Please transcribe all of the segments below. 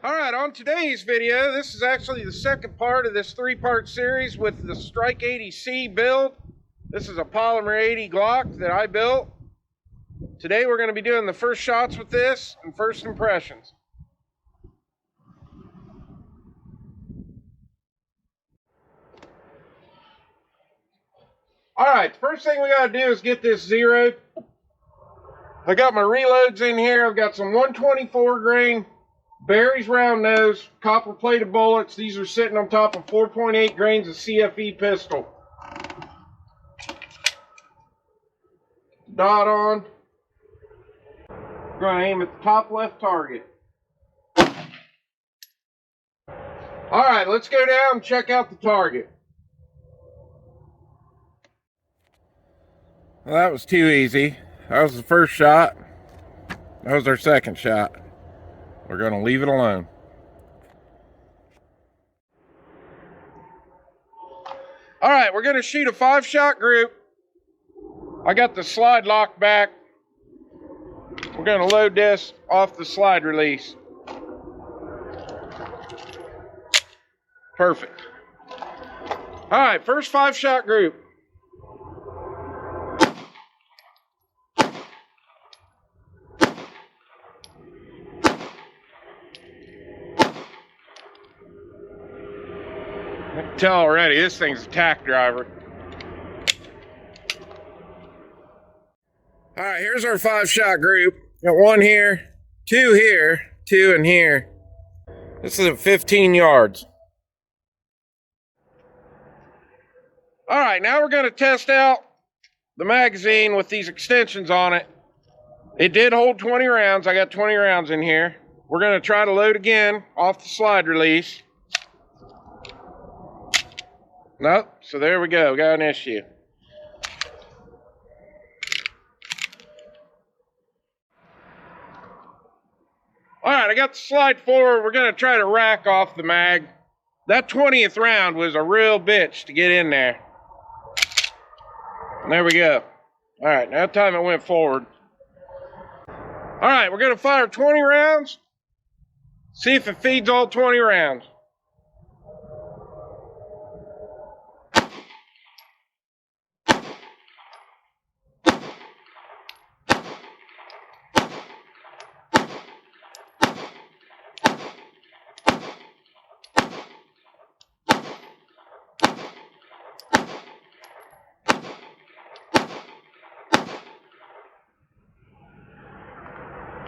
Alright, on today's video, this is actually the second part of this three-part series with the Strike 80C build. This is a polymer 80 Glock that I built. Today we're going to be doing the first shots with this and first impressions. Alright, the first thing we got to do is get this zeroed. I got my reloads in here. I've got some 124 grain Barry's round nose copper plated bullets. These are sitting on top of 4.8 grains of CFE pistol. Dot on. I'm going to aim at the top left target. Alright, let's go down and check out the target. Well, that was too easy. That was the first shot. That was our second shot. We're going to leave it alone. Alright, we're going to shoot a 5-shot group. I got the slide locked back. We're going to load this off the slide release. Perfect. Alright, first 5-shot group. I can tell already, this thing's a tack driver. Alright, here's our 5-shot group. Got one here, two in here. This is at 15 yards. Alright, now we're going to test out the magazine with these extensions on it. It did hold 20 rounds. I got 20 rounds in here. We're going to try to load again off the slide release. Nope, so there we go, got an issue. Alright, I got the slide forward. We're going to try to rack off the mag. That 20th round was a real bitch to get in there. And there we go. Alright, now time it went forward. Alright, we're going to fire 20 rounds. See if it feeds all 20 rounds.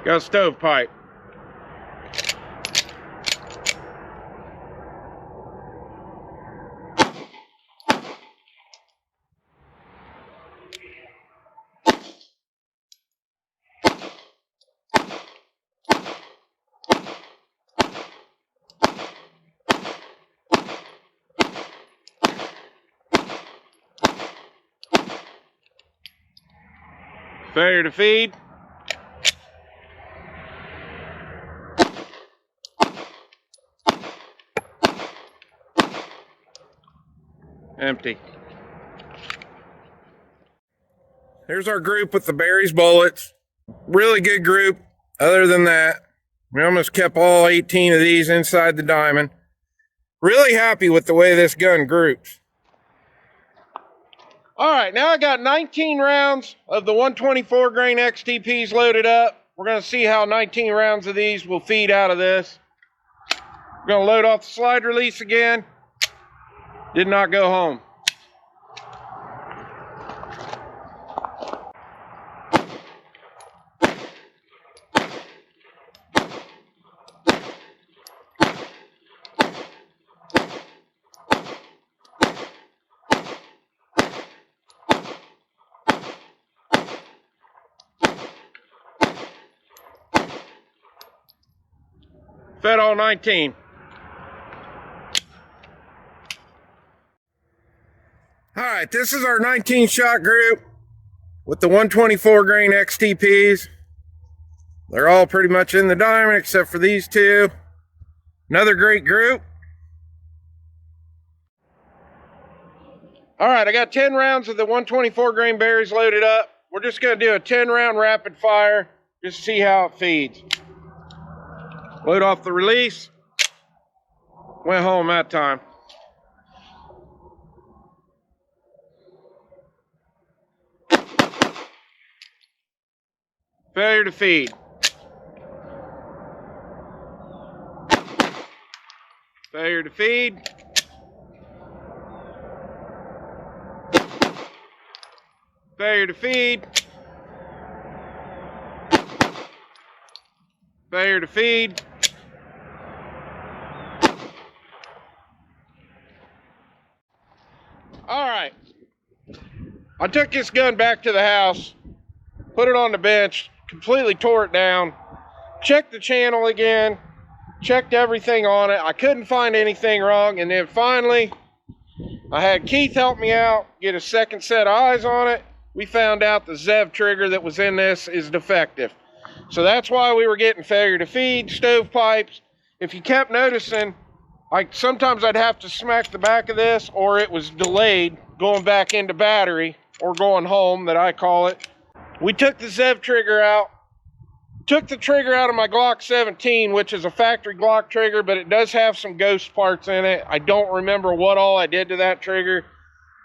Got a stovepipe. Failure to feed. Empty. Here's our group with the Barry's bullets. Really good group. Other than that, we almost kept all 18 of these inside the diamond. Really happy with the way this gun groups. Alright, now I got 19 rounds of the 124 grain XTPs loaded up. We're going to see how 19 rounds of these will feed out of this. We're going to load off the slide release again. Did not go home. Fed all 19. Alright, this is our 19-shot group with the 124 grain XTPs. They're all pretty much in the diamond except for these two. Another great group. Alright, I got 10 rounds of the 124 grain berries loaded up. We're just going to do a 10-round rapid fire just to see how it feeds. Load off the release. Went home that time. Failure to feed. Failure to feed. Failure to feed. Failure to feed. Alright. I took this gun back to the house, put it on the bench, completely tore it down, checked the channel again, checked everything on it. I couldn't find anything wrong, and then finally I had Keith help me out, get a second set of eyes on it. We found out the ZEV trigger that was in this is defective. So that's why we were getting failure to feed, stovepipes. If you kept noticing, sometimes I'd have to smack the back of this, or it was delayed going back into battery, or going home, that I call it. We took the ZEV trigger out, took the trigger out of my Glock 17, which is a factory Glock trigger, but it does have some ghost parts in it. I don't remember what all I did to that trigger.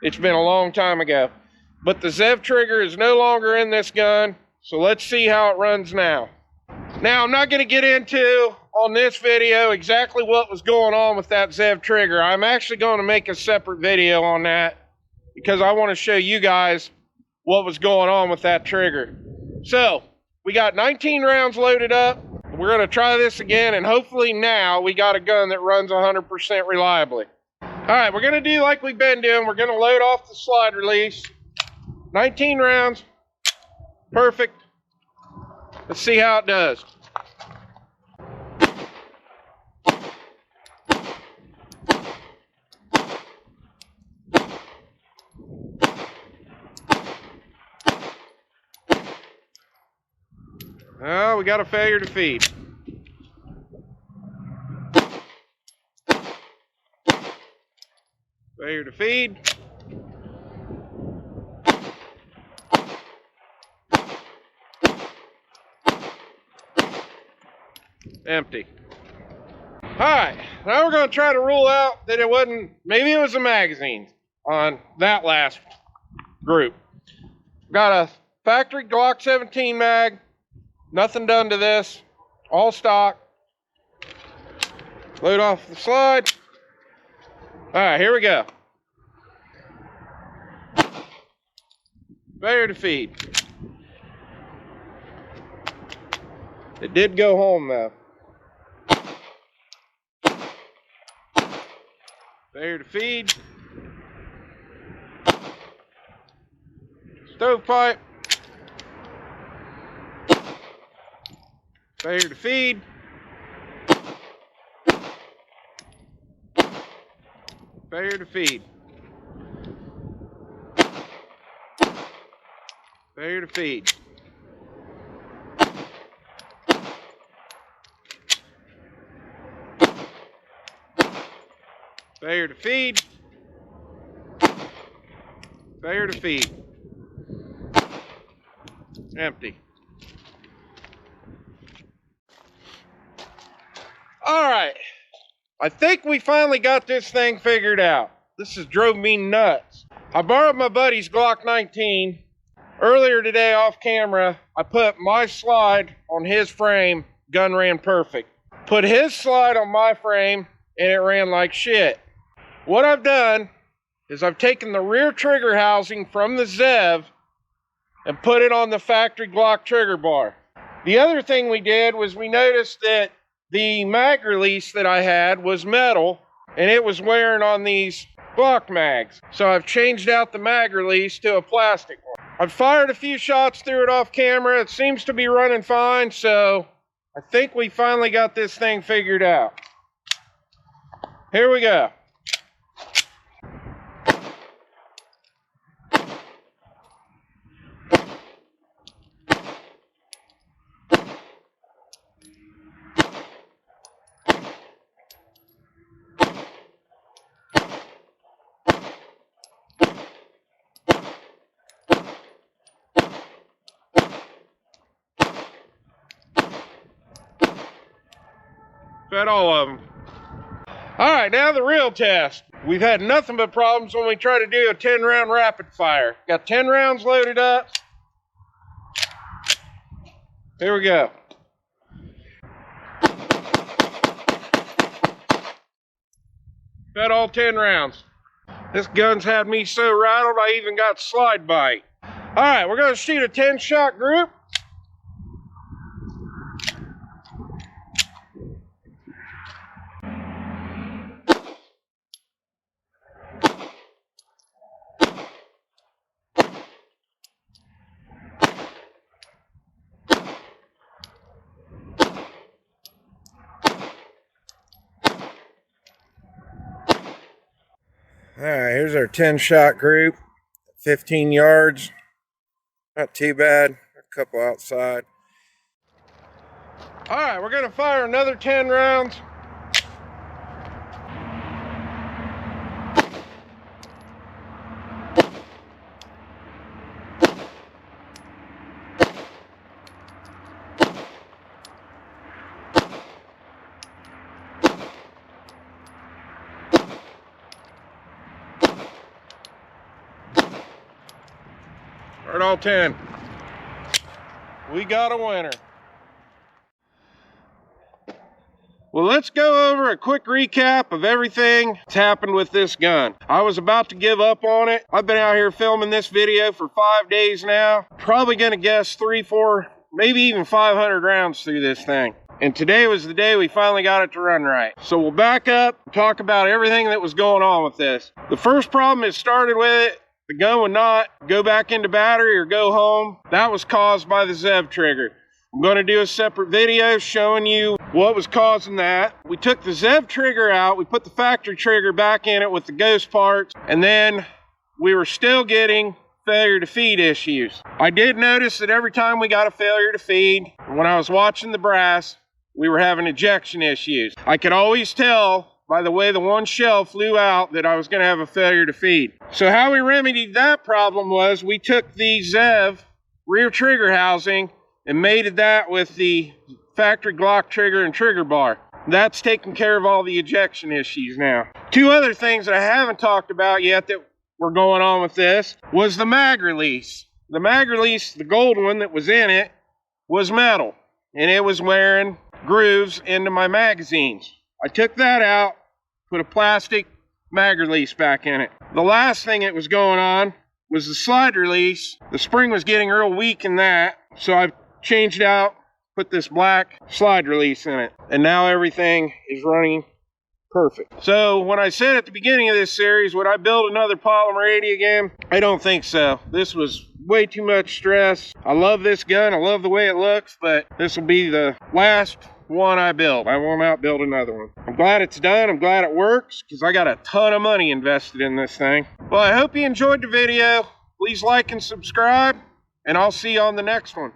It's been a long time ago. But the ZEV trigger is no longer in this gun, so let's see how it runs now. Now, I'm not going to get into, on this video, exactly what was going on with that ZEV trigger. I'm actually going to make a separate video on that, because I want to show you guys what was going on with that trigger. So, we got 19 rounds loaded up. We're going to try this again, and hopefully now we got a gun that runs 100% reliably. Alright, we're going to do like we've been doing. We're going to load off the slide release. 19 rounds. Perfect. Let's see how it does. Oh, we got a failure to feed. Failure to feed. Empty. Alright, now we're going to try to rule out that it wasn't, maybe it was a magazine on that last group. Got a factory Glock 17 mag. Nothing done to this. All stock. Load off the slide. Alright, here we go. Failure to feed. It did go home though. Failure to feed. Stovepipe. Failure to feed. Failure to feed. Failure to feed. Failure to feed. Failure to feed. Empty. Alright. I think we finally got this thing figured out. This has drove me nuts. I borrowed my buddy's Glock 19. Earlier today off camera, I put my slide on his frame. Gun ran perfect. Put his slide on my frame and it ran like shit. What I've done is I've taken the rear trigger housing from the ZEV and put it on the factory Glock trigger bar. The other thing we did was we noticed that the mag release that I had was metal and it was wearing on these Glock mags. So I've changed out the mag release to a plastic one. I've fired a few shots through it off camera. It seems to be running fine, so I think we finally got this thing figured out. Here we go. Fed all of them. All right, now the real test. We've had nothing but problems when we try to do a 10-round rapid fire. Got 10 rounds loaded up. Here we go. Fed all 10 rounds. This gun's had me so rattled I even got slide bite. All right, we're gonna shoot a 10-shot group. All right, here's our 10-shot group, 15 yards. Not too bad, a couple outside. All right, we're gonna fire another 10 rounds. Fired all 10. We got a winner. Well, let's go over a quick recap of everything that's happened with this gun. I was about to give up on it. I've been out here filming this video for 5 days now. Probably gonna guess 3, 4, maybe even 500 rounds through this thing. And today was the day we finally got it to run right. So we'll back up and talk about everything that was going on with this. The first problem it started with it, the gun would not go back into battery or go home. That was caused by the ZEV trigger. I'm going to do a separate video showing you what was causing that. We took the ZEV trigger out, we put the factory trigger back in it with the ghost parts, and then we were still getting failure to feed issues. I did notice that every time we got a failure to feed, when I was watching the brass, we were having ejection issues. I could always tell by the way the one shell flew out that I was going to have a failure to feed. So how we remedied that problem was we took the ZEV rear trigger housing and mated that with the factory Glock trigger and trigger bar. That's taking care of all the ejection issues now. Two other things that I haven't talked about yet that were going on with this was the mag release. The mag release, the gold one that was in it, was metal, and it was wearing grooves into my magazines. I took that out, put a plastic mag release back in it. The last thing that was going on was the slide release. The spring was getting real weak in that, so I changed out, put this black slide release in it, and now everything is running perfect. So when I said at the beginning of this series, would I build another polymer 80 again? I don't think so. This was way too much stress. I love this gun, I love the way it looks, but this will be the last one I build. I won't outbuild another one. I'm glad it's done. I'm glad it works because I got a ton of money invested in this thing. Well, I hope you enjoyed the video. Please like and subscribe, and I'll see you on the next one.